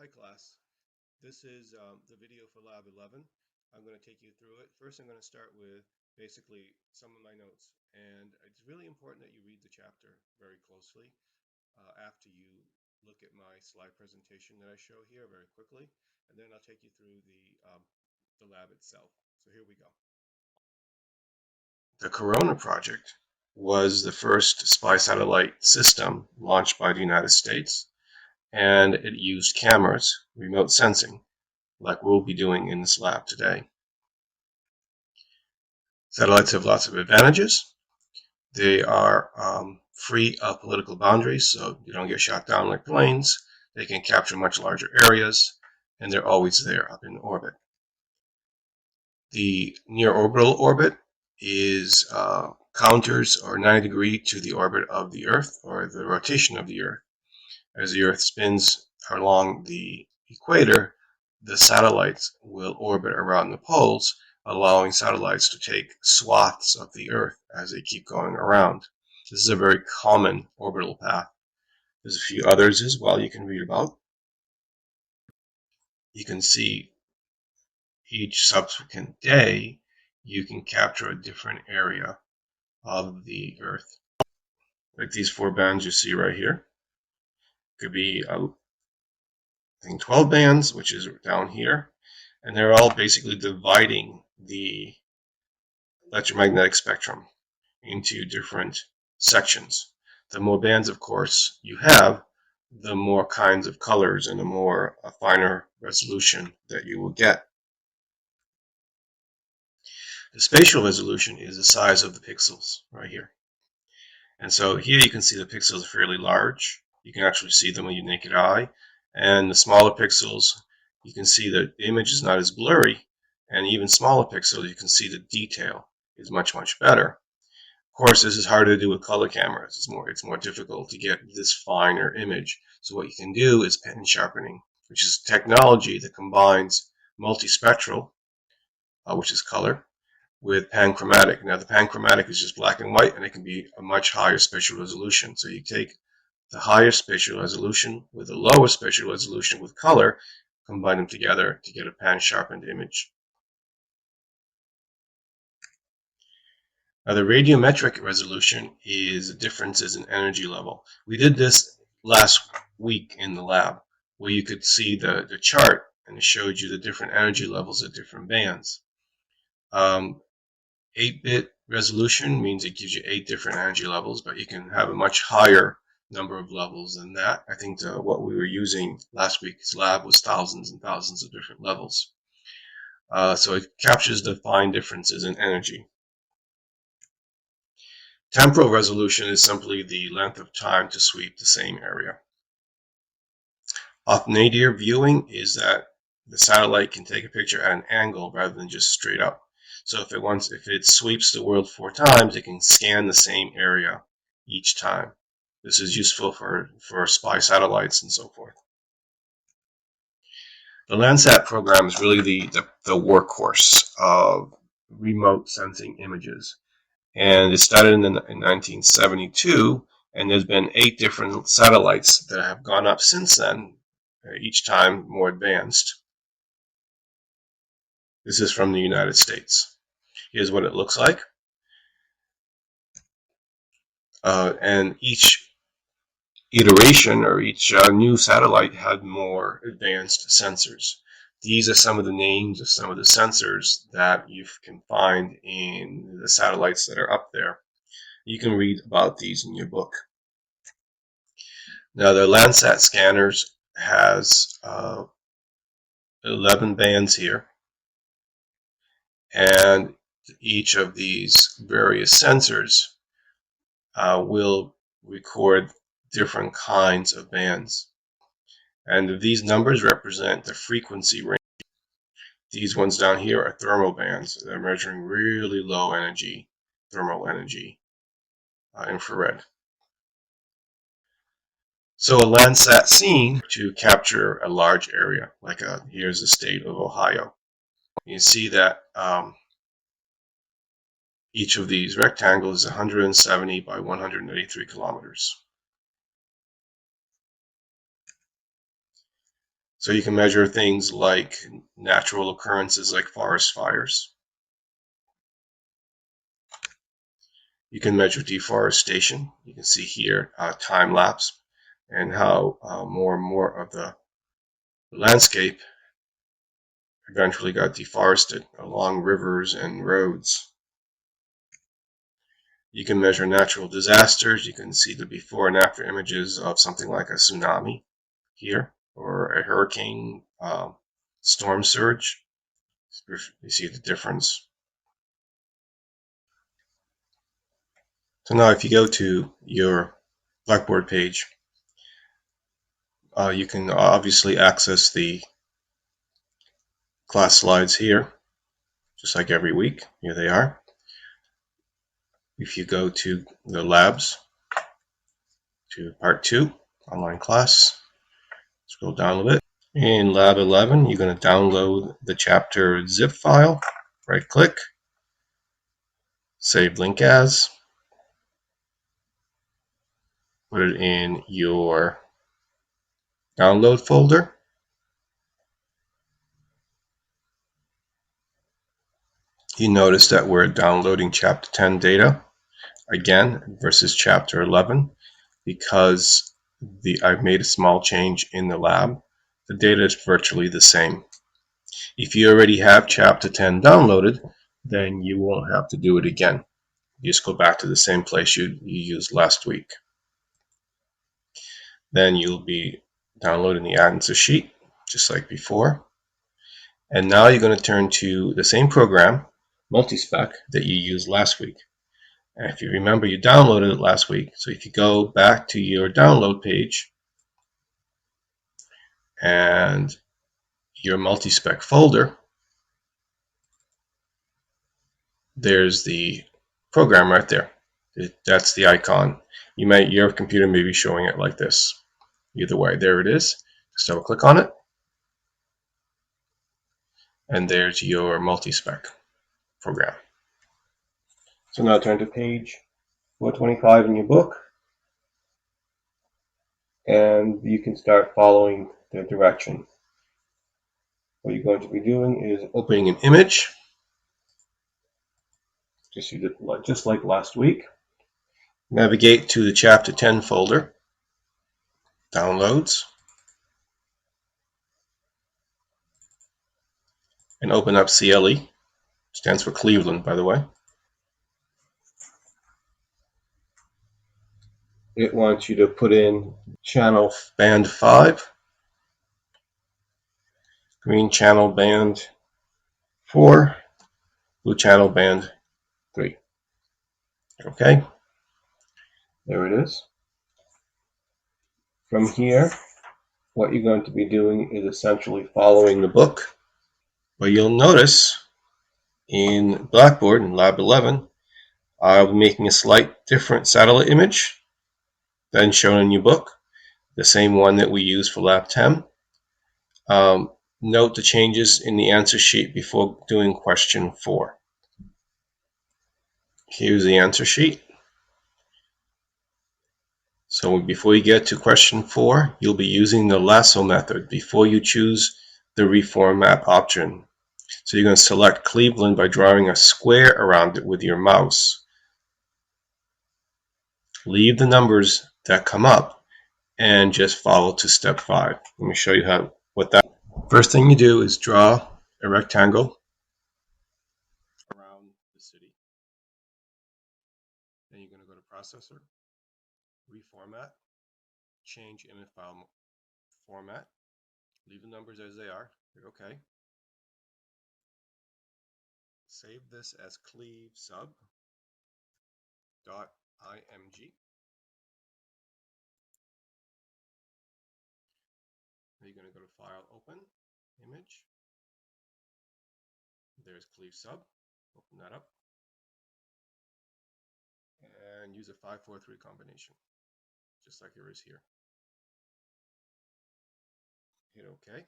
Hi class, this is the video for Lab 11. I'm going to take you through it. First I'm going to start with basically some of my notes, and it's really important that you read the chapter very closely after you look at my slide presentation that I show here very quickly, and then I'll take you through the lab itself. So here we go. The Corona project was the first spy satellite system launched by the United States, and it used cameras, remote sensing, like we'll be doing in this lab today. Satellites have lots of advantages. They are free of political boundaries, so you don't get shot down like planes. They can capture much larger areas, and they're always there up in orbit. The near orbital orbit is counters or 90 degree to the orbit of the Earth, or the rotation of the Earth. As the Earth spins along the equator, the satellites will orbit around the poles, allowing satellites to take swaths of the Earth as they keep going around. This is a very common orbital path. There's a few others as well you can read about. You can see each subsequent day you can capture a different area of the Earth. Like these 4 bands you see right here. Could be I think 12 bands, which is down here, and they're all basically dividing the electromagnetic spectrum into different sections. The more bands, of course, you have, the more kinds of colors and the more finer resolution that you will get. The spatial resolution is the size of the pixels right here. And so here you can see the pixels are fairly large. You can actually see them with your naked eye. And the smaller pixels, you can see that the image is not as blurry. And even smaller pixels, you can see the detail is much, much better. Of course, this is harder to do with color cameras. It's more difficult to get this finer image. So what you can do is pen sharpening, which is technology that combines multispectral, which is color, with panchromatic. Now the panchromatic is just black and white, and it can be a much higher spatial resolution. So you take the higher spatial resolution with the lower spatial resolution with color, combine them together to get a pan-sharpened image. Now the radiometric resolution is differences in energy level. We did this last week in the lab, where you could see the chart, and it showed you the different energy levels at different bands. 8-bit resolution means it gives you 8 different energy levels, but you can have a much higher number of levels than that. I think what we were using last week's lab was thousands and thousands of different levels. So it captures the fine differences in energy. Temporal resolution is simply the length of time to sweep the same area. Off-nadir viewing is that the satellite can take a picture at an angle rather than just straight up. So if it sweeps the world 4 times, it can scan the same area each time. This is useful for spy satellites and so forth. The Landsat program is really the workhorse of remote sensing images. And it started in 1972, and there's been 8 different satellites that have gone up since then, each time more advanced. This is from the United States. Here's what it looks like. And each iteration or each new satellite had more advanced sensors. These are some of the names of some of the sensors that you can find in the satellites that are up there. You can read about these in your book. Now the Landsat scanners has 11 bands here, and each of these various sensors will record different kinds of bands. And these numbers represent the frequency range. These ones down here are thermal bands. They're measuring really low energy, thermal energy, infrared. So a Landsat scene to capture a large area, like here's the state of Ohio. You see that each of these rectangles is 170 by 183 kilometers. So you can measure things like natural occurrences like forest fires. You can measure deforestation. You can see here time lapse and how more and more of the landscape eventually got deforested along rivers and roads. You can measure natural disasters. You can see the before and after images of something like a tsunami here or a hurricane storm surge. You see the difference. So now if you go to your Blackboard page, you can obviously access the class slides here, just like every week. Here they are. If you go to the labs, to part 2, online class, scroll down a little bit. In lab 11, you're going to download the chapter zip file. Right click, save link as, put it in your download folder. You notice that we're downloading chapter 10 data again versus chapter 11 because I've made a small change in the lab. The data is virtually the same. If you already have chapter 10 downloaded, then you won't have to do it again. You just go back to the same place you used last week. Then you'll be downloading the answer sheet, just like before. And now you're going to turn to the same program, Multispec, that you used last week. And if you remember, you downloaded it last week. So if you go back to your download page and your Multispec folder, there's the program right there. That's the icon. Your computer may be showing it like this. Either way, there it is. Just double click on it. And there's your Multispec program. So now turn to page 425 in your book, and you can start following the direction. What you're going to be doing is opening an image, just like last week. Navigate to the chapter 10 folder, downloads, and open up CLE. Stands for Cleveland, by the way. It wants you to put in channel band 5, green channel band 4, blue channel band 3. Okay, there it is. From here, what you're going to be doing is essentially following the book. But you'll notice in Blackboard, in Lab 11, I'll be making a slight different satellite image than shown in your book, the same one that we use for Lab 10. Note the changes in the answer sheet before doing question 4. Here's the answer sheet. So before you get to question 4, you'll be using the lasso method before you choose the reformat option. So you're going to select Cleveland by drawing a square around it with your mouse. Leave the numbers that come up and just follow to step 5. Let me show you what that. First thing you do is draw a rectangle around the city. Then you're going to go to Processor, Reformat, Change Image File Format. Leave the numbers as they are. Hit OK. Save this as cleave sub.img. Then you're going to go to File, Open, Image. There's cleave sub. Open that up. And use a 5-4-3 combination, just like there is here. Hit OK.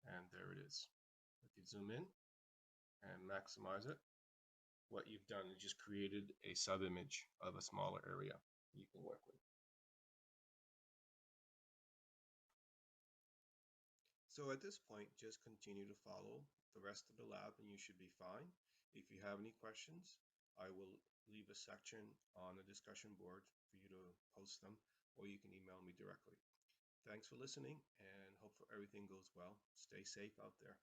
And there it is. If you zoom in and maximize it, what you've done is just created a sub-image of a smaller area you can work with. So at this point, just continue to follow the rest of the lab and you should be fine. If you have any questions, I will leave a section on the discussion board for you to post them, or you can email me directly. Thanks for listening and hope for everything goes well. Stay safe out there.